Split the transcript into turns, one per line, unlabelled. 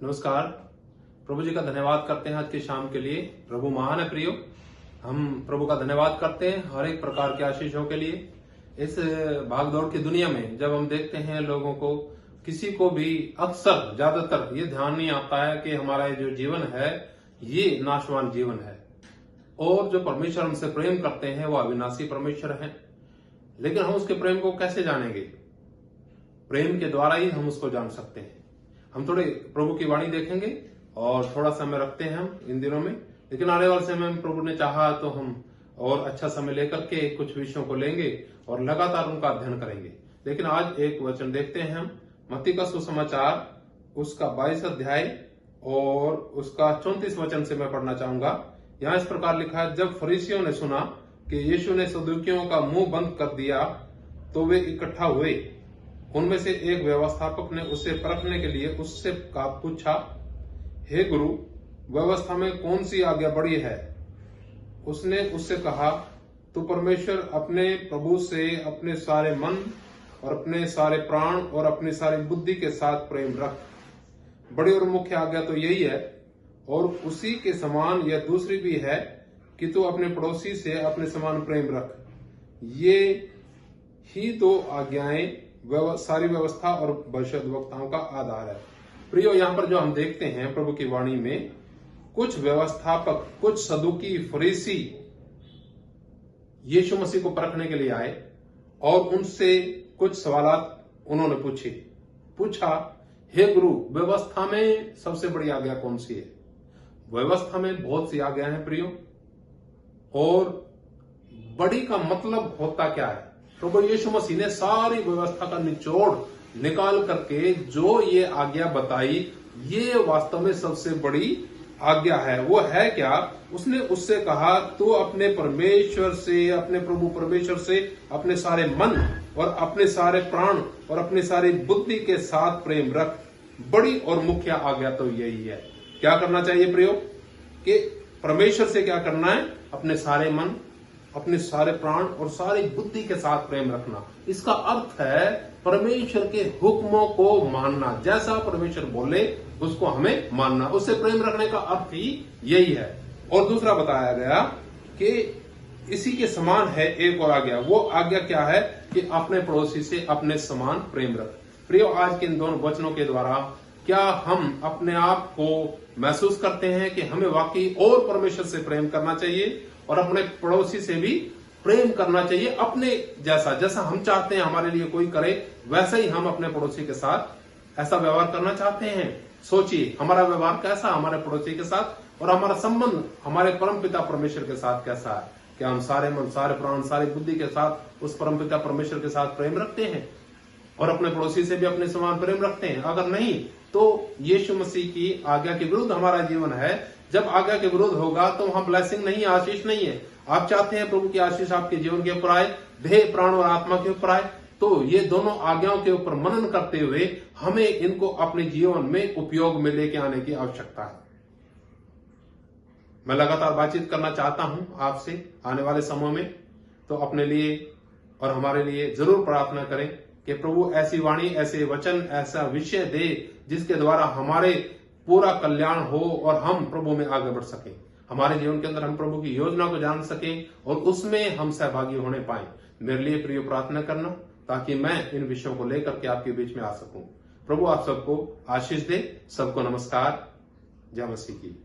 नमस्कार। प्रभु जी का धन्यवाद करते हैं आज के शाम के लिए। प्रभु महान है प्रियो। हम प्रभु का धन्यवाद करते हैं हर एक प्रकार के आशीषों के लिए। इस भागदौड़ की दुनिया में जब हम देखते हैं लोगों को, किसी को भी अक्सर ज्यादातर ये ध्यान नहीं आता है कि हमारा जो जीवन है ये नाशवान जीवन है और जो परमेश्वर हमसे प्रेम करते हैं वो अविनाशी परमेश्वर है। लेकिन हम उसके प्रेम को कैसे जानेंगे? प्रेम के द्वारा ही हम उसको जान सकते हैं। हम थोड़े प्रभु की वाणी देखेंगे और थोड़ा समय रखते हैं हम इन दिनों में, लेकिन आने वाले समय में प्रभु ने चाहा तो हम और अच्छा समय लेकर के कुछ विषयों को लेंगे और लगातार उनका अध्ययन करेंगे। लेकिन आज एक वचन देखते हैं हम, मत्ती का सुसमाचार उसका 22 अध्याय और उसका 34 वचन से मैं पढ़ना चाहूंगा। यहाँ इस प्रकार लिखा है, जब फरीसियों ने सुना कि यीशु ने सदूकियों का मुंह बंद कर दिया तो वे इकट्ठा हुए। उनमें से एक व्यवस्थापक ने उसे परखने के लिए उससे पूछा, हे गुरु, व्यवस्था में कौन सी आज्ञा बड़ी है? उसने उससे कहा, तू परमेश्वर अपने प्रभु से अपने सारे मन और अपने सारे प्राण और अपनी सारी बुद्धि के साथ प्रेम रख। बड़ी और मुख्य आज्ञा तो यही है, और उसी के समान यह दूसरी भी है कि तू अपने पड़ोसी से अपने समान प्रेम रख। ये ही दो आज्ञाएं सारी व्यवस्था और भविष्यद्वक्ताओं का आधार है। प्रियो, यहाँ पर जो हम देखते हैं प्रभु की वाणी में, कुछ व्यवस्थापक, कुछ सदुकी, फरीसी यीशु मसीह को परखने के लिए आए और उनसे कुछ सवालात उन्होंने पूछा, हे गुरु, व्यवस्था में सबसे बड़ी आज्ञा कौन सी है? व्यवस्था में बहुत सी आज्ञा है प्रियो, और बड़ी का मतलब होता क्या है? प्रभु यीशु मसीह ने सारी व्यवस्था का निचोड़ निकाल करके जो ये आज्ञा बताई, ये वास्तव में सबसे बड़ी आज्ञा है। वो है क्या? उसने उससे कहा, तू अपने परमेश्वर से, अपने प्रभु परमेश्वर से अपने सारे मन और अपने सारे प्राण और अपनी सारी बुद्धि के साथ प्रेम रख। बड़ी और मुख्य आज्ञा तो यही है। क्या करना चाहिए प्रयोग? कि परमेश्वर से क्या करना है? अपने सारे मन, अपने सारे प्राण और सारी बुद्धि के साथ प्रेम रखना। इसका अर्थ है परमेश्वर के हुक्मों को मानना। जैसा परमेश्वर बोले उसको हमें मानना। उससे प्रेम रखने का अर्थ ही यही है। और दूसरा बताया गया कि इसी के समान है एक और आज्ञा। वो आज्ञा क्या है? कि अपने पड़ोसी से अपने समान प्रेम रख। प्रियो, आज के इन दोनों वचनों के द्वारा क्या हम अपने आप को महसूस करते हैं कि हमें वाकई और परमेश्वर से प्रेम करना चाहिए और अपने पड़ोसी से भी प्रेम करना चाहिए? अपने जैसा हम चाहते हैं हमारे लिए कोई करे, वैसा ही हम अपने पड़ोसी के साथ ऐसा व्यवहार करना चाहते हैं। सोचिए, हमारा व्यवहार कैसा हमारे पड़ोसी के साथ, और हमारा संबंध हमारे परमपिता परमेश्वर के साथ कैसा है? क्या हम सारे मन, सारे प्राण, सारी बुद्धि के साथ उस परमपिता परमेश्वर के साथ प्रेम रखते हैं और अपने पड़ोसी से भी अपने समान प्रेम रखते हैं? अगर नहीं, तो यीशु मसीह की आज्ञा के विरुद्ध हमारा जीवन है। जब आज्ञा के विरुद्ध होगा तो वहां ब्लेसिंग नहीं, आशीष नहीं है। आप चाहते हैं प्रभु की आशीष आपके जीवन के ऊपर आए, देह, प्राण और आत्मा के ऊपर आए, तो ये दोनों आज्ञाओं के ऊपर मनन करते हुए हमें इनको अपने जीवन में उपयोग में लेके आने की आवश्यकता है। मैं लगातार बातचीत करना चाहता हूं आपसे आने वाले समय में, तो अपने लिए और हमारे लिए जरूर प्रार्थना करें कि प्रभु ऐसी वाणी, ऐसे वचन, ऐसा विषय दे जिसके द्वारा हमारे पूरा कल्याण हो और हम प्रभु में आगे बढ़ सकें। हमारे जीवन के अंदर हम प्रभु की योजना को जान सकें और उसमें हम सहभागी होने पाए। मेरे लिए प्रिय प्रार्थना करना, ताकि मैं इन विषयों को लेकर के आपके बीच में आ सकूं। प्रभु आप सबको आशीष दे। सबको नमस्कार। जय मसीह की।